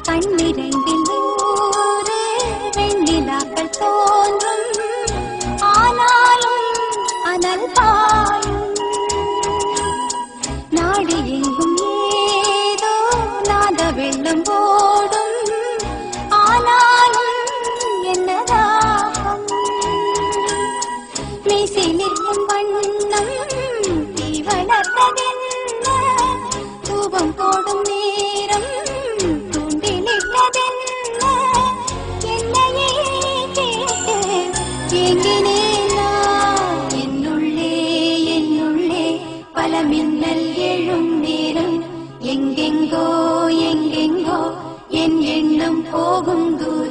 கண்ணிரண்டில் நூறு வெண்ணிலாக்கள் தோன்றும், ஆனாலும் அனல் பாயும். நாடு எங்கும் ஏதோ நாத வெள்ளம் போடும், ஆனாலும் என்னதாகும். மீசை நிற்கும் வண்ணம் தீ வளர்த்ததென்ன, தூபம் போடும் நேரம் தூண்டிலிட்டதென்ன. என்னையே கேட்டு ஏங்கினேனா, என்னுள்ளே என்னுள்ளே பல மின்னல் எழும் நேரம். எங்கெங்கோ எங்கெங்கோ என் எண்ணம் போகும் தூரம்.